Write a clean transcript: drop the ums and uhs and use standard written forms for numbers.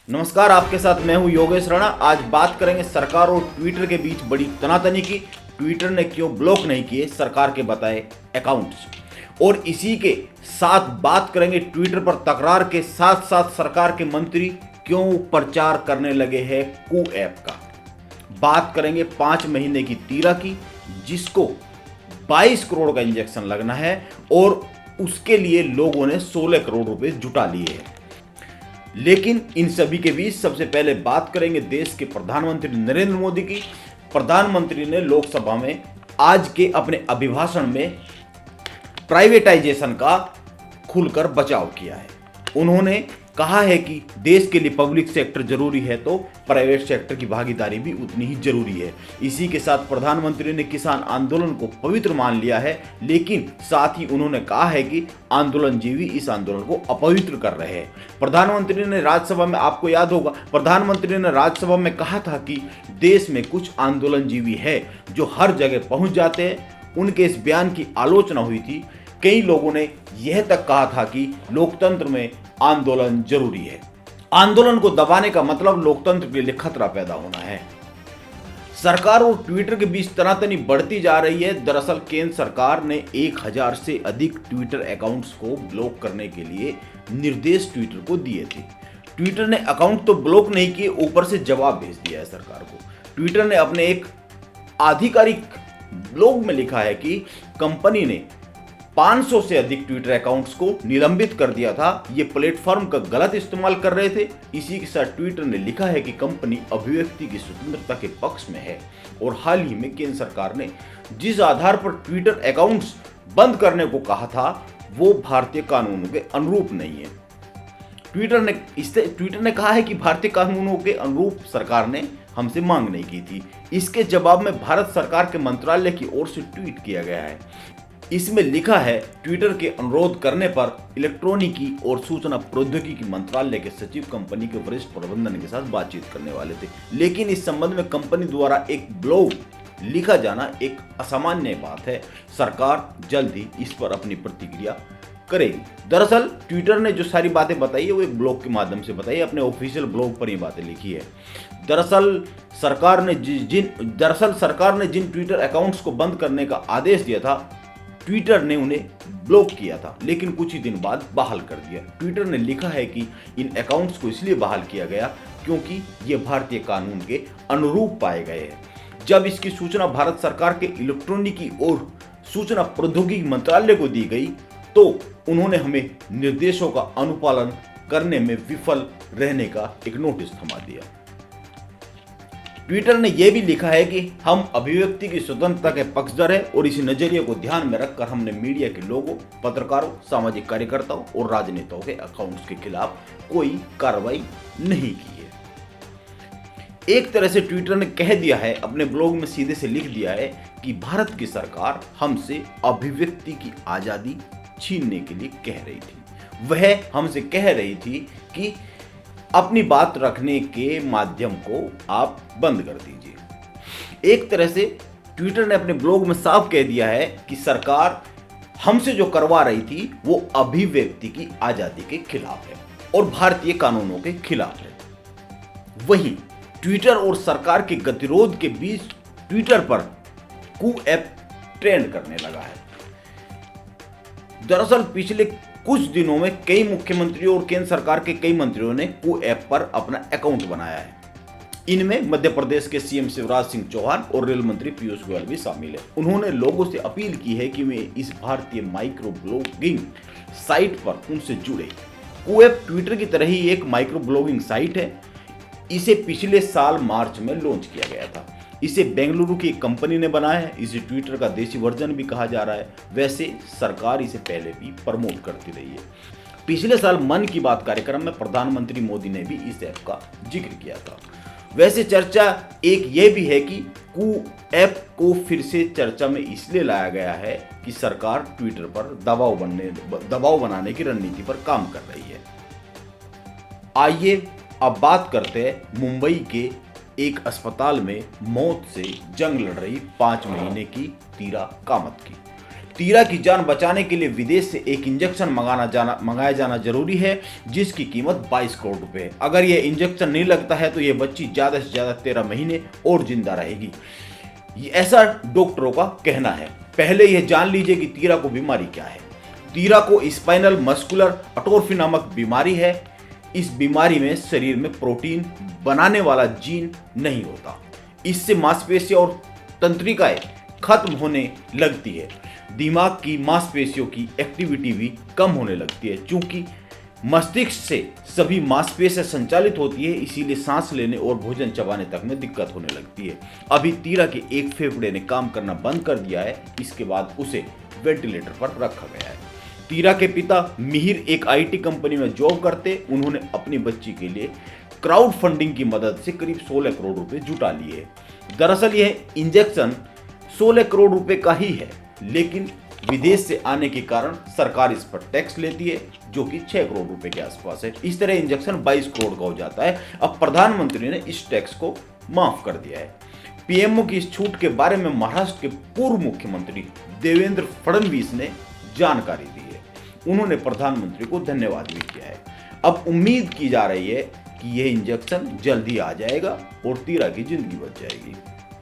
नमस्कार, आपके साथ मैं हूं योगेश राणा। आज बात करेंगे सरकार और ट्विटर के बीच बड़ी तनातनी की। ट्विटर ने क्यों ब्लॉक नहीं किए सरकार के बताए अकाउंट्स, और इसी के साथ बात करेंगे ट्विटर पर तकरार के साथ साथ सरकार के मंत्री क्यों प्रचार करने लगे हैं कू ऐप का। बात करेंगे 5 महीने की तीरा की, जिसको 22 करोड़ का इंजेक्शन लगना है और उसके लिए लोगों ने 16 करोड़ रुपए जुटा लिए हैं। लेकिन इन सभी के बीच सबसे पहले बात करेंगे देश के प्रधानमंत्री नरेंद्र मोदी की। प्रधानमंत्री ने लोकसभा में आज के अपने अभिभाषण में प्राइवेटाइजेशन का खुलकर बचाव किया है। उन्होंने कहा है कि देश के लिए पब्लिक सेक्टर जरूरी है तो प्राइवेट सेक्टर की भागीदारी भी उतनी ही जरूरी है। इसी के साथ प्रधानमंत्री ने किसान आंदोलन को पवित्र मान लिया है, लेकिन साथ ही उन्होंने कहा है कि आंदोलनजीवी इस आंदोलन को अपवित्र कर रहे हैं। प्रधानमंत्री ने राज्यसभा में, आपको याद होगा, प्रधानमंत्री ने राज्यसभा में कहा था कि देश में कुछ आंदोलनजीवी है जो हर जगह पहुंच जाते हैं। उनके इस बयान की आलोचना हुई थी। कई लोगों ने यह तक कहा था कि लोकतंत्र में आंदोलन जरूरी है। आंदोलन को दबाने का मतलब लोकतंत्र के लिए खतरा पैदा होना है। सरकार और ट्विटर के बीच तनातनी बढ़ती जा रही है। दरअसल केंद्र सरकार ने 1000 से अधिक ट्विटर अकाउंट्स को ब्लॉक करने के लिए निर्देश ट्विटर को दिए थे। ट्विटर ने अकाउंट तो ब्लॉक नहीं किए, ऊपर से जवाब भेज दिया है सरकार को। ट्विटर ने अपने एक आधिकारिक ब्लॉग में लिखा है कि कंपनी ने 500 से अधिक ट्विटर अकाउंट्स को निलंबित कर दिया था। ये प्लेटफॉर्म का गलत इस्तेमाल कर रहे थे। इसी के साथ ट्विटर ने लिखा है कि कंपनी अभिव्यक्ति की स्वतंत्रता के पक्ष में है और हाल ही में केंद्र सरकार ने जिस आधार पर ट्विटर अकाउंट्स बंद करने को कहा था वो भारतीय कानूनों के अनुरूप नहीं है। ट्विटर ने कहा है कि भारतीय कानूनों के अनुरूप सरकार ने हमसे मांग नहीं की थी। इसके जवाब में भारत सरकार के मंत्रालय की ओर से ट्वीट किया गया है। इसमें लिखा है, ट्विटर के अनुरोध करने पर इलेक्ट्रॉनिकी और सूचना प्रौद्योगिकी मंत्रालय के सचिव कंपनी के वरिष्ठ प्रबंधन के साथ बातचीत करने वाले थे, लेकिन इस संबंध में कंपनी द्वारा एक ब्लॉग लिखा जाना एक असामान्य बात है। सरकार जल्द ही इस पर अपनी प्रतिक्रिया करेगी। दरअसल ट्विटर ने जो सारी बातें बताई है वो एक ब्लॉग के माध्यम से बताई है, अपने ऑफिशियल ब्लॉग पर ये बातें लिखी है। दरअसल सरकार ने जिन ट्विटर अकाउंट्स को बंद करने का आदेश दिया था, ट्विटर ने उन्हें ब्लॉक किया था, लेकिन कुछ ही दिन बाद बहाल कर दिया। ट्विटर ने लिखा है कि इन अकाउंट्स को इसलिए बहाल किया गया क्योंकि ये भारतीय कानून के अनुरूप पाए गए हैं। जब इसकी सूचना भारत सरकार के इलेक्ट्रॉनिकी और सूचना प्रौद्योगिकी मंत्रालय को दी गई तो उन्होंने हमें निर्देशों का अनुपालन करने में विफल रहने का एक नोटिस थमा दिया। ट्विटर ने यह भी लिखा है कि हम अभिव्यक्ति की स्वतंत्रता के पक्षधर हैं और इसी नजरिए को ध्यान में रखकर हमने मीडिया के लोगों, पत्रकारों, सामाजिक कार्यकर्ताओं और राजनेताओं के अकाउंट्स के खिलाफ कोई कार्रवाई नहीं की है। एक तरह से ट्विटर ने कह दिया है, अपने ब्लॉग में सीधे से लिख दिया है कि भारत की सरकार हमसे अभिव्यक्ति की आजादी छीनने के लिए कह रही थी। वह हमसे कह रही थी कि अपनी बात रखने के माध्यम को आप बंद कर दीजिए। एक तरह से ट्विटर ने अपने ब्लॉग में साफ कह दिया है कि सरकार हमसे जो करवा रही थी वो अभिव्यक्ति की आजादी के खिलाफ है और भारतीय कानूनों के खिलाफ है। वहीं ट्विटर और सरकार के गतिरोध के बीच ट्विटर पर कू ऐप ट्रेंड करने लगा है। दरअसल पिछले कुछ दिनों में कई मुख्यमंत्रियों और केंद्र सरकार के कई मंत्रियों ने कू ऐप पर अपना अकाउंट बनाया है। इनमें मध्य प्रदेश के सीएम शिवराज सिंह चौहान और रेल मंत्री पीयूष गोयल भी शामिल है। उन्होंने लोगों से अपील की है कि वे इस भारतीय माइक्रो ब्लॉगिंग साइट पर उनसे जुड़े। कू ऐप ट्विटर की तरह ही एक माइक्रो ब्लॉगिंग साइट है। इसे पिछले साल मार्च में लॉन्च किया गया था। इसे बेंगलुरु की एक कंपनी ने बनाया है। इसे ट्विटर का देसी वर्जन भी कहा जा रहा है। वैसे सरकार इसे पहले भी प्रमोट करती रही है। पिछले साल मन की बात कार्यक्रम में प्रधानमंत्री मोदी ने भी इस ऐप का जिक्र किया था। वैसे चर्चा एक ये भी है कि कू ऐप को फिर से चर्चा में इसलिए लाया गया है कि सरकार ट्विटर पर दबाव बनाने की रणनीति पर काम कर रही है। आइए अब बात करते हैं मुंबई के एक अस्पताल में मौत से जंग लड़ रही 5 महीने की तीरा कामत की। तीरा की जान बचाने के लिए विदेश से एक इंजेक्शन मंगाया जाना जरूरी है, जिसकी कीमत 22 करोड़ रुपए है। अगर ये इंजेक्शन नहीं लगता है तो ये बच्ची ज्यादा से ज्यादा 13 महीने और जिंदा रहेगी, ऐसा डॉक्टरों का कहना है। पहले यह जान लीजिए कि तीरा को बीमारी क्या है। तीरा को स्पाइनल मस्कुलर अटोरफी नामक बीमारी है। इस बीमारी में शरीर में प्रोटीन बनाने वाला जीन नहीं होता। इससे मांसपेशियां और तंत्रिकाएं खत्म होने लगती है। दिमाग की मांसपेशियों की एक्टिविटी भी कम होने लगती है। चूंकि मस्तिष्क से सभी मांसपेशियां संचालित होती है, इसीलिए सांस लेने और भोजन चबाने तक में दिक्कत होने लगती है। अभी तीरा के एक फेफड़े ने काम करना बंद कर दिया है। इसके बाद उसे वेंटिलेटर पर रखा गया है। तीरा के पिता मिहिर एक IT कंपनी में जॉब करते। उन्होंने अपनी बच्ची के लिए क्राउड फंडिंग की मदद से करीब 16 करोड़ रुपए जुटा लिए। दरअसल यह इंजेक्शन 16 करोड़ रुपए का ही है, लेकिन विदेश से आने के कारण सरकार इस पर टैक्स लेती है, जो कि 6 करोड़ रुपए के आसपास है। इस तरह इंजेक्शन 22 करोड़ का हो जाता है। अब प्रधानमंत्री ने इस टैक्स को माफ कर दिया है। PMO की इस छूट के बारे में महाराष्ट्र के पूर्व मुख्यमंत्री देवेंद्र फडणवीस ने जानकारी दी है। उन्होंने प्रधानमंत्री को धन्यवाद भी किया है। अब उम्मीद की जा रही है कि यह इंजेक्शन जल्दी आ जाएगा और तीरा की जिंदगी बच जाएगी।